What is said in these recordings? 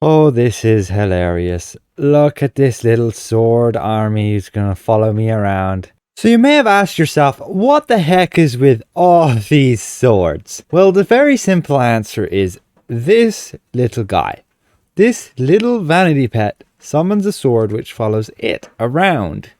Oh, this is hilarious. Look at this little sword army who's gonna follow me around. So you may have asked yourself, what the heck is with all these swords? Well, the very simple answer is this little guy. This little vanity pet summons a sword which follows it around.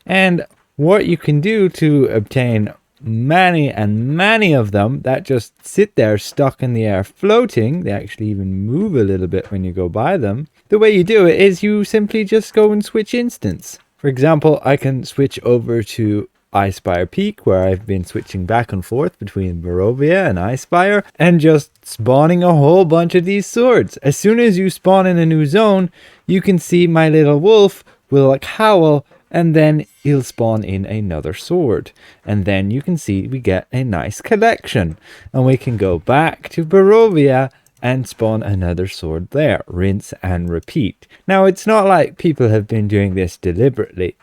And what you can do to obtain many and many of them that just sit there stuck in the air floating, they actually even move a little bit when you go by them. The way you do it is you simply just go and switch instance. For example, I can switch over to Icespire Peak, where I've been switching back and forth between Barovia and Icespire, and just spawning a whole bunch of these swords. As soon as you spawn in a new zone, you can see my little wolf will like howl, and then he'll spawn in another sword. And then you can see we get a nice collection. And we can go back to Barovia and spawn another sword there. Rinse and repeat. Now, it's not like people have been doing this deliberately.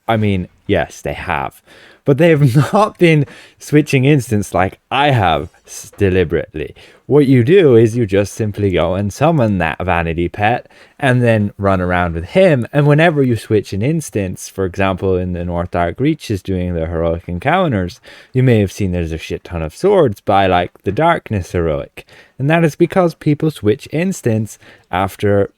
I mean, yes, they have. But they have not been switching instance like I have deliberately. What you do is you just simply go and summon that vanity pet and then run around with him. And whenever you switch an instance, for example, in the North Dark Reaches doing the heroic encounters, you may have seen there's a shit ton of swords by like the Darkness heroic. And that is because people switch instance after,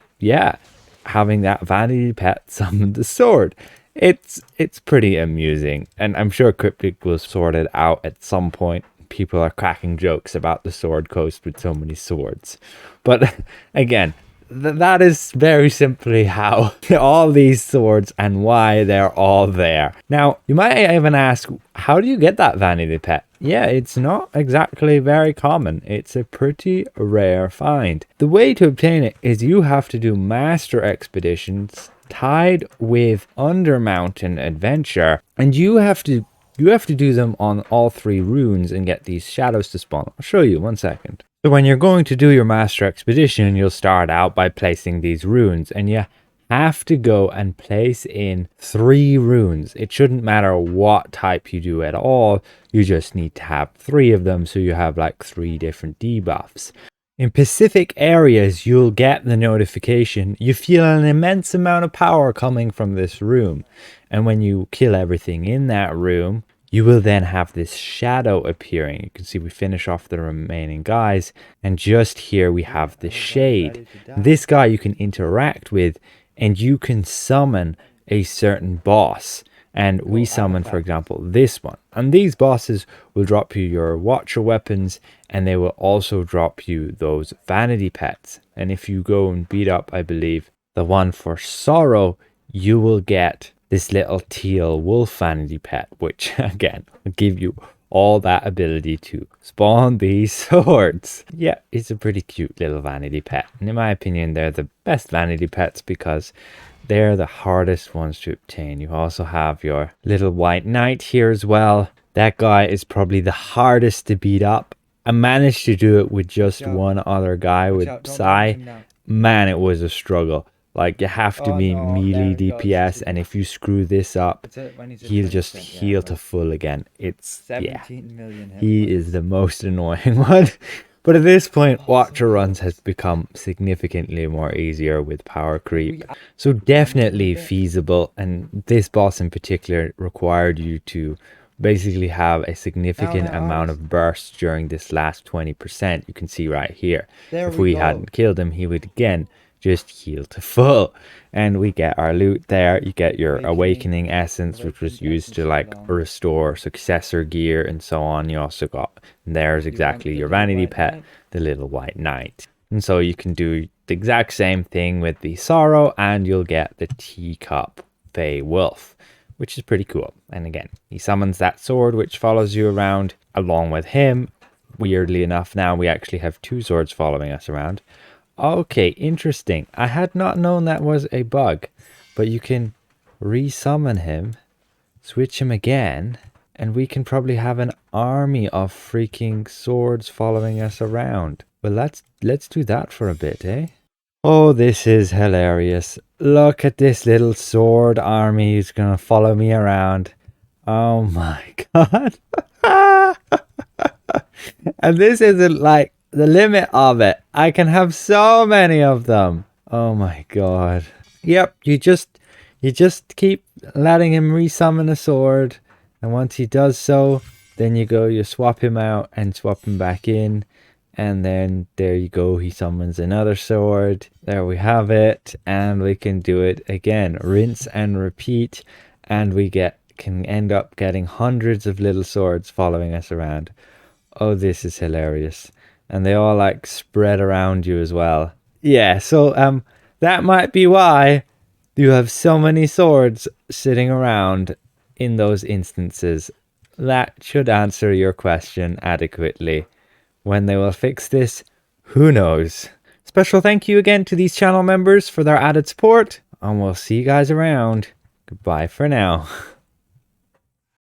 having that vanity pet summon the sword. It's pretty amusing, and I'm sure Cryptic will sort it out at some point. People are cracking jokes about the sword coast with so many swords. But again, that is very simply how all these swords and why they're all there. Now, you might even ask, how do you get that vanity pet? Yeah, it's not exactly very common. It's a pretty rare find. The way to obtain it is you have to do master expeditions tied with Undermountain adventure, and you have to do them on all 3 runes and get these shadows to spawn. I'll show you 1 second. So when you're going to do your master expedition, you'll start out by placing these runes, and you have to go and place in 3 runes. It shouldn't matter what type you do at all. You just need to have 3 of them, so you have like 3 different debuffs. In Pacific areas, you'll get the notification. You feel an immense amount of power coming from this room. And when you kill everything in that room, you will then have this shadow appearing. You can see we finish off the remaining guys. And just here we have the shade. This guy you can interact with, and you can summon a certain boss. And we summon, for example, this one. And these bosses will drop you your Watcher weapons, and they will also drop you those vanity pets. And if you go and beat up, I believe, the one for Sorrow, you will get this little teal wolf vanity pet, which, again, will give you all that ability to spawn these swords. Yeah, it's a pretty cute little vanity pet. And in my opinion, they're the best vanity pets because they're the hardest ones to obtain. You also have your little white knight here as well. That guy is probably the hardest to beat up. I managed to do it with just one other guy with Psy. Man, it was a struggle. Like, you have to be melee DPS, and if you screw this up, he'll just heal to full again. It's, he is the most annoying one. But at this point, Watcher runs has become significantly more easier with power creep. So definitely feasible, and this boss in particular required you to basically have a significant amount of bursts during this last 20%. You can see right here. If we hadn't killed him, he would again just heal to full. And we get our loot there. You get your awakening essence, which was used to like restore successor gear and so on. You also got, and there's exactly your vanity pet, the little white knight. And so you can do the exact same thing with the Sorrow, and you'll get the teacup Fey Wolf, which is pretty cool. And again, he summons that sword which follows you around along with him. Weirdly enough, now we actually have 2 swords following us around. Okay, interesting. I had not known that was a bug, but you can resummon him, switch him again, and we can probably have an army of freaking swords following us around. Well, let's do that for a bit, eh? Oh, this is hilarious. Look at this little sword army who's gonna follow me around. Oh my god. And this isn't like the limit of it. I can have so many of them. Oh my god. Yep, you just keep letting him resummon a sword, and once he does so, then you swap him out and swap him back in, and then there you go, he summons another sword. There we have it, and we can do it again. Rinse and repeat, and we can end up getting hundreds of little swords following us around. Oh, this is hilarious. And they all like spread around you as well. Yeah, so that might be why you have so many swords sitting around in those instances. That should answer your question adequately. When they will fix this, who knows? Special thank you again to these channel members for their added support, and we'll see you guys around. Goodbye for now.